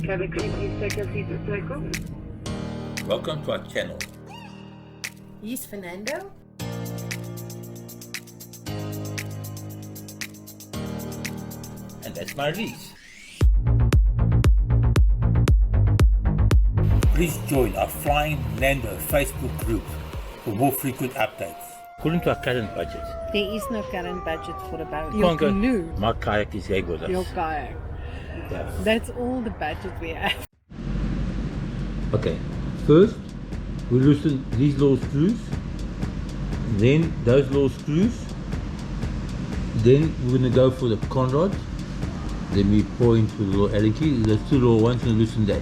Cabin crew, please take your seats at takeoff. Welcome to our channel. He's Fernando. And that's my Reese. Please join our Flying Lander Facebook group for more frequent updates. According to our current budget, There is no current budget for a boat. you Your can't go- canoe, my kayak is here with us. your kayak. Yeah. That's all the budget we have. Okay, first we loosen these little screws, then those little screws, then we're going to go for the conrod, then we pour into the little Allen key, those two little ones, and loosen that.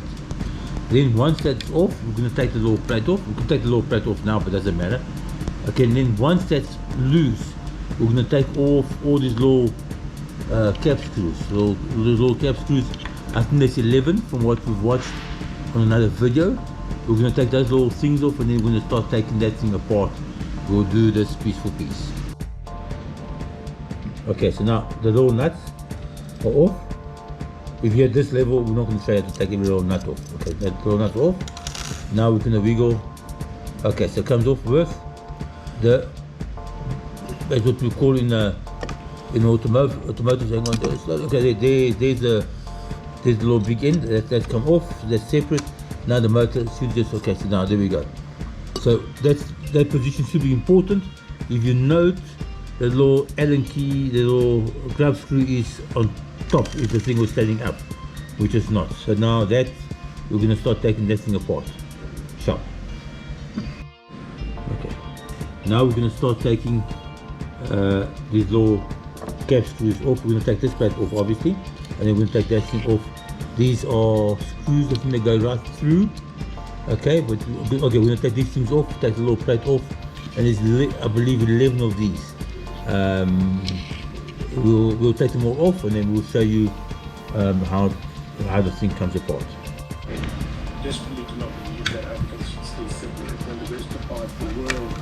Then once that's off, we're going to take the little plate off. We can take the little plate off now, but it doesn't matter. Okay, and then once that's loose, we're going to take off all these little cap screws. So those little cap screws, I think that's 11 from what we've watched on another video. We're going to take those little things off, and then we're going to start taking that thing apart. We'll do this piece for piece. Okay, so now the little nuts are off. If you're at this level, we're not going to show you how to take every little nut off. Okay, that little nut off. Now we're going to wiggle. Okay, so it comes off with the, that's what we call in automotive. Hang on, okay, there's the little big end that's come off. That's separate. Now the motor should just, okay, so now there we go. So that position should be important. If you note, the little Allen key, the little grab screw is on top if the thing was standing up, which is not. So now that we're going to start taking that thing apart. Sharp. Okay. Now we're going to start taking these little cap screws off. We're going to take this plate off, obviously, and then we're going to take that thing off. These are screws that going to go right through. Okay, but okay, we're going to take these things off, take the little plate off, and there's, I believe, 11 of these. We'll take them all off, and then we'll show you how the thing comes apart. Just for you to not believe that Africans should stay separate from the rest of the world.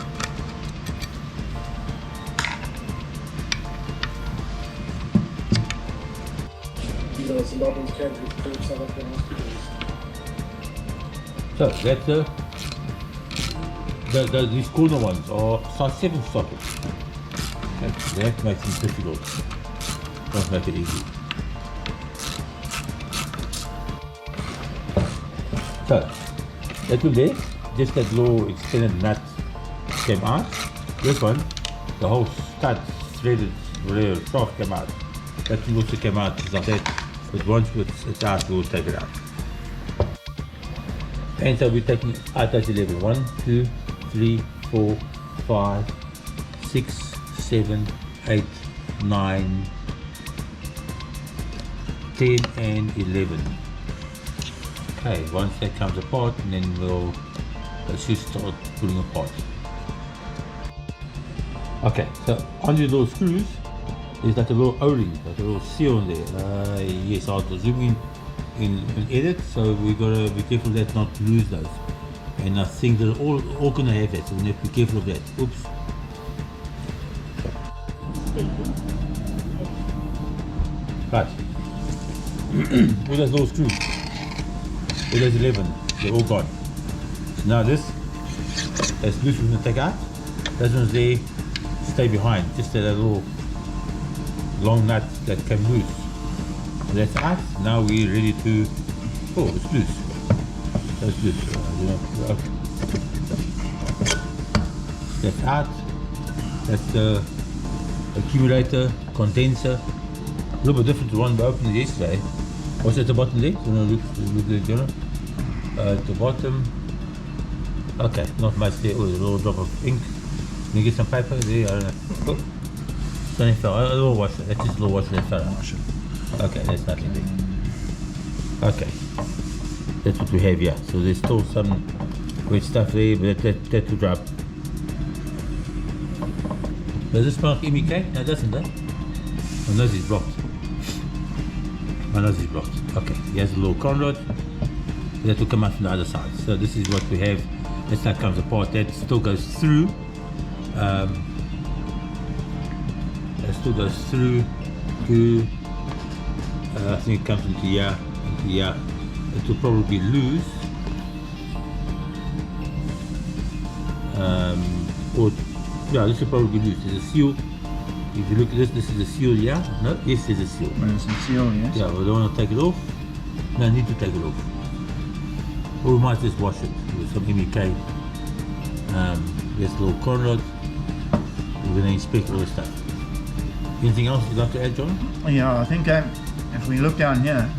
You know, it's a lot of countries to South African hospitals. So that's these corner ones are size 7 sockets. Okay, that makes it difficult. Don't make it easy. So that one there, just that little extended nut came out. This one, the whole stud threaded whatever shaft came out. That one also came out, as I said, but once it's out, we'll take it out. And so we're taking out those 11. 1, 2, 3, 4, 5, 6, 7, 8, 9, 10 and 11. Okay, once that comes apart, and then we'll should start pulling apart. Okay, so on these little screws, there's like a little O-ring, like a little seal on there. Yes, I'll zoom in edit, so we gotta be careful that not to lose those. And I think they're all gonna have that, so we have to be careful of that. Oops. Right. With those little screws, with those 11, they're all gone. So now this, that's loose, we're gonna take out. Those ones there stay behind, just that little long nut that came loose. So that's out. Now we're ready to, oh, it's loose. That's loose. Okay. That's out. That's the accumulator, condenser. A little bit different to one we opened yesterday. What's at the bottom there? So look at the bottom. Okay, not much there. Oh, there's a little drop of ink. Can you get some paper there? I don't know. Oh. Something fell. A little washer. That's just a little washer that fell out. Okay, that's nothing there. Okay, that's what we have here. So there's still some wet stuff there, but that will drop. Does this smell like MK? No, it doesn't, eh? My nose is blocked. My nose is blocked. Okay, here's a little conrod. That will come out from the other side. So this is what we have. This now comes apart. That still goes through. That still goes through to. I think it comes into here, it will probably be loose. Or yeah, this will probably be loose. There's a seal. If you look at this is a seal, yeah? No? Yes, there's a seal. There's a seal, yes. Yeah, we don't want to take it off. No need to take it off. Or we might just wash it with some MEK. There's a little corn rod. We're going to inspect all the stuff. Anything else you'd like to add, John? Yeah, I think if we look down here,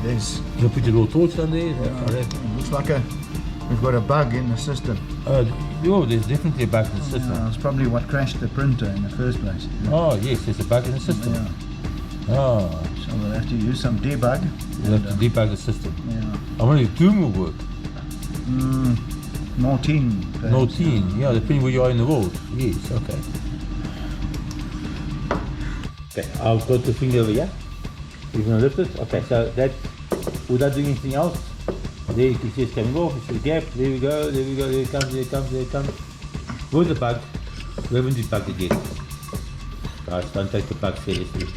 there's... You put your little torch down there? it looks like we've got a bug in the system. Yeah, there's definitely a bug in the system. Yeah, it's probably what crashed the printer in the first place. Oh yes, there's a bug in the system. Yeah. Oh. So we'll have to use some debug. We'll have to debug the system. Yeah. I wonder if Doom will work. 19. perhaps. 19, yeah, depending where you are in the world. Yes, okay. Okay, I've got the finger over here. You're going to lift it. Okay, so that, without doing anything else, there you can see it's coming off. It's a gap. There we go, there we go, there it comes, there it comes, there it comes. Where's the bug? We haven't debugged it yet. Guys, don't take the bug seriously.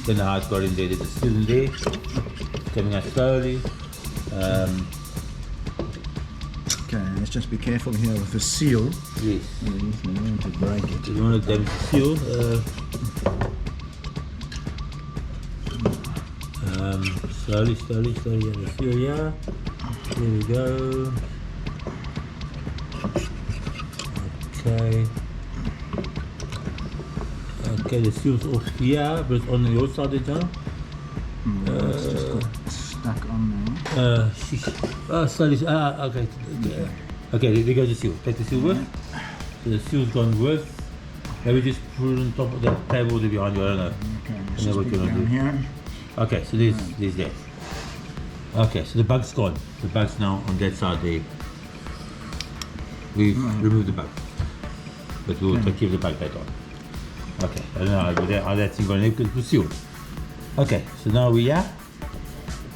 Then how it's got in there. There's a seal in there. It's coming out slowly. Okay, let's just be careful here with the seal. Yes. We don't want to break it. You want to damage the seal. Slowly, slowly, slowly. Yeah, the seal, yeah. There we go. Okay. Okay, the seal's off here, but it's on your side there, John. It's just got stuck on there. Oh, slowly. Okay. Okay, there goes the seal. Take the seal with. So the seal's gone with. Maybe just put it on top of that table there behind you. I don't know. Okay, I let's know just what put you're it gonna down do. here. Okay, so there's that. Okay, so the bug's gone. The bug's now on that side there. We've removed the bug, but we'll take care of the bug later on. Okay, I don't know how that's going to because it's sealed. Okay, so now we are.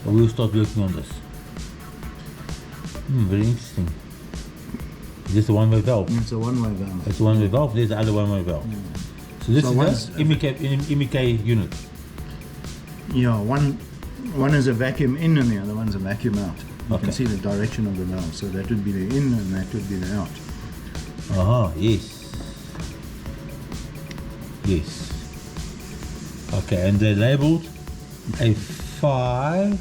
We'll start working on this. Very interesting. Is this a one-way valve? It's a one-way valve. It's a one-way valve. There's the other one-way valve. So this is the MEK unit. Yeah, one is a vacuum in and the other one's a vacuum out. You Okay. can see the direction of the valve, so that would be the in and that would be the out. Yes. Yes. Okay, and they're labeled A5,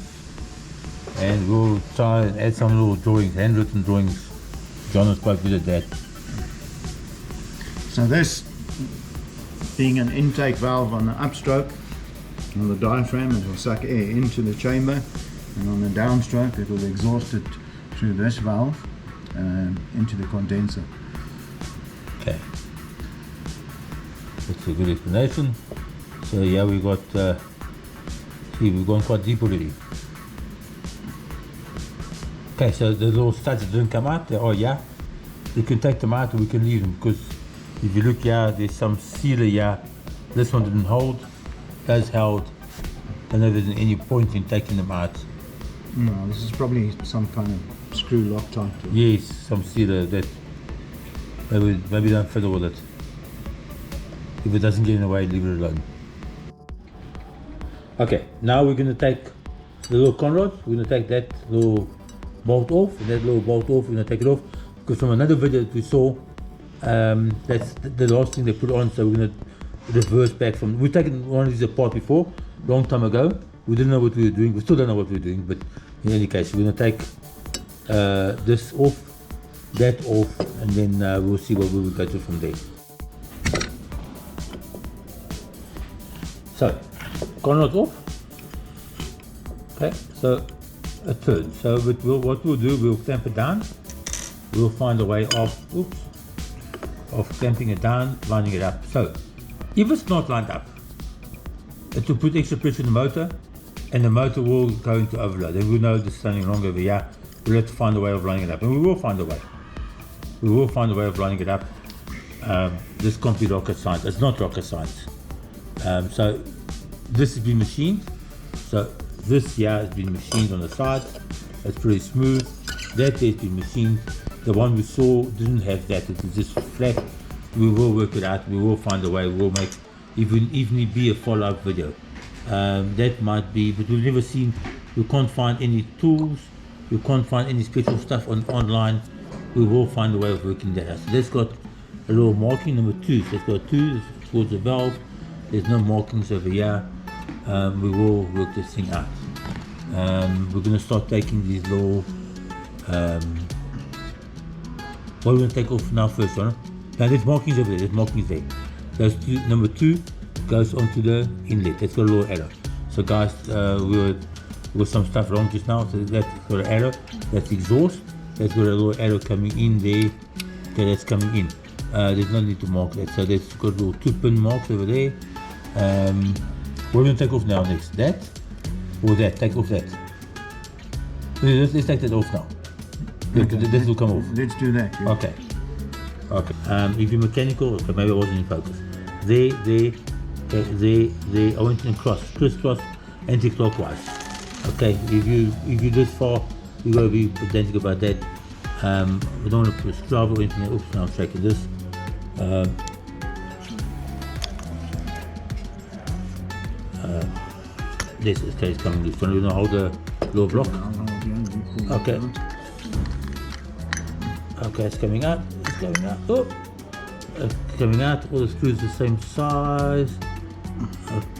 and we'll try and add some little drawings, handwritten drawings. John is quite good at that. So this being an intake valve on the upstroke, on the diaphragm it will suck air into the chamber, and on the downstroke it will exhaust it through this valve into the condenser. Okay. That's a good explanation. So yeah, we got, see, we've gone quite deep already. Okay, so the little studs that didn't come out, they are, yeah. You can take them out or we can leave them, because if you look here, there's some sealer here. This one didn't hold, those held. I don't know if there's any point in taking them out. No, this is probably some kind of screw Loctite. Yes, some sealer that maybe don't fiddle with it. If it doesn't get in the way, leave it alone. Okay, now we're going to take the little conrod. We're going to take that little bolt off, and that little bolt off, we're going to take it off. Because from another video that we saw, that's the last thing they put on, so we're going to reverse back from. We've taken one of these apart before, long time ago. We didn't know what we were doing. We still don't know what we're doing, but in any case, we're going to take this off, that off, and then we'll see what we will go to from there. So, conrod off. Okay, so a turn. So what we'll do, we'll clamp it down. We'll find a way of clamping it down, lining it up. So, if it's not lined up, it will put extra pressure in the motor, and the motor will go into overload. Then we'll know there's something wrong over here. We'll have to find a way of lining it up, and we will find a way. We will find a way of lining it up. This can't be rocket science. It's not rocket science. So this has been machined. So this here has been machined on the side. It's pretty smooth. That has been machined. The one we saw didn't have that. It was just flat. We will work it out. We will find a way. We'll make even be a follow-up video. That might be, but we've never seen you can't find any tools, you can't find any special stuff online, we will find a way of working that out. So that's got a little marking number 2. So it's got 2 towards the valve. There's no markings over here. We will work this thing out. We're going to start taking these little what we're going to take off now first, right? Now there's markings over there, there's markings there. Those two, number 2 goes onto the inlet. That's got a little arrow. So guys, we got some stuff wrong just now. So that's got an arrow. That's exhaust. That's got a little arrow coming in there. Okay, that's coming in. There's no need to mark that. So that's got little 2-pin marks over there. What are we going to take off now next? That or that? Take off that. Let's take that off now. Okay. This will come off. Let's do that. Yeah. Okay. Okay. If you're mechanical, okay, maybe I wasn't in focus. There. I went in crisscross, anti-clockwise. Okay. If you this far, you gotta be pedantic about that. We don't want to put a scrub or anything. Oops, now I'm shaking this. This is coming loose. So we're gonna hold the lower block. Okay. Okay, it's coming out. It's coming out. Oh, it's coming out. All the screws the same size.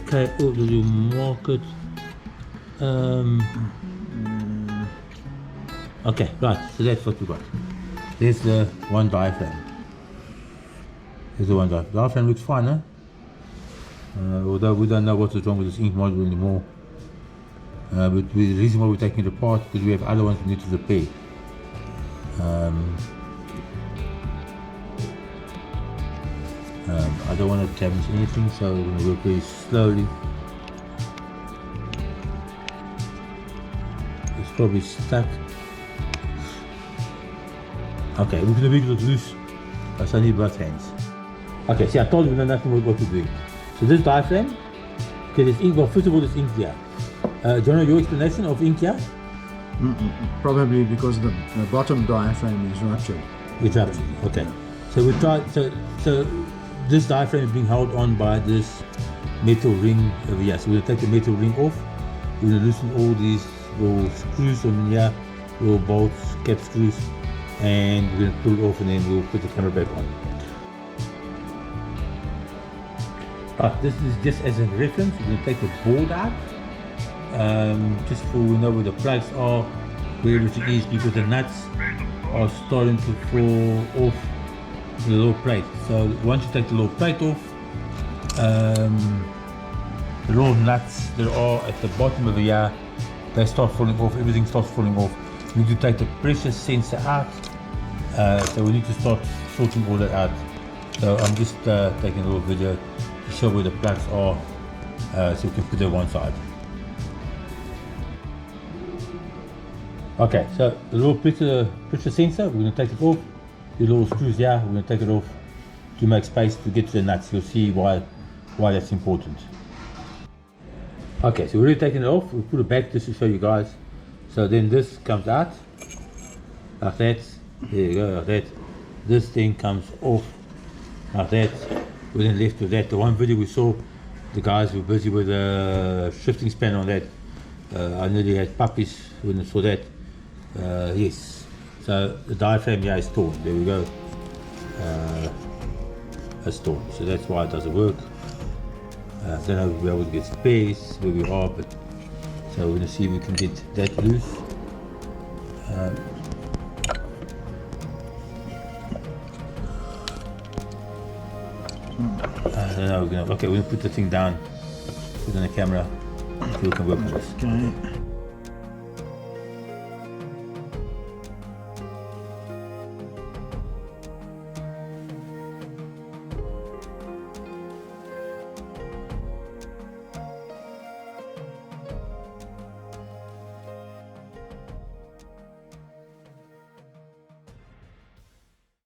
Okay. Oh, did you mark it? Okay, right. So that's what we got. There's the one diaphragm. There's the one diaphragm. The diaphragm looks fine, huh? Although we don't know what's wrong with this ink module anymore. But the reason why we're taking it apart because we have other ones we need to repair. I don't want to damage anything, so we're going to work very slowly. It's probably stuck. Okay, we're going to make it loose. So I need both hands. Okay, see, I told you we know nothing about what we're doing. So this diaphragm, okay, this ink, well, first of all, this ink here. Do you know your explanation of ink here? Probably because the bottom diaphragm is ruptured. It's ruptured, okay. So we try, so this diaphragm is being held on by this metal ring over here. So we're going to take the metal ring off. We're going to loosen all these little screws on here, little bolts, cap screws, and we're going to pull it off and then we'll put the camera back on. Right, this is just as a reference. We're going to take the board out, just so we know where the plugs are, where everything is, because the nuts are starting to fall off the little plate. So once you take the little plate off, the little nuts that are at the bottom of the here, they start falling off, everything starts falling off. We need to take the pressure sensor out, so we need to start sorting all that out. So I'm just taking a little video to show where the plugs are, so we can put them on one side. Okay, so the little pressure sensor, we're going to take it off. The little screws here, we're going to take it off to make space to get to the nuts. You'll see why that's important. Okay, so we're already taking it off. We'll put it back just to show you guys. So then this comes out like that. There you go, like that. This thing comes off like that. We're then left with that. The one video we saw, the guys were busy with a shifting span on that. I nearly had puppies when I saw that. Yes. So the diaphragm here is torn. There we go. It's torn. So that's why it doesn't work. I don't know if we'll be able to get space where we are, but so we're going to see if we can get that loose. I don't know. Okay, we're going to put the thing down, put it on the camera, so we can work on this. Okay.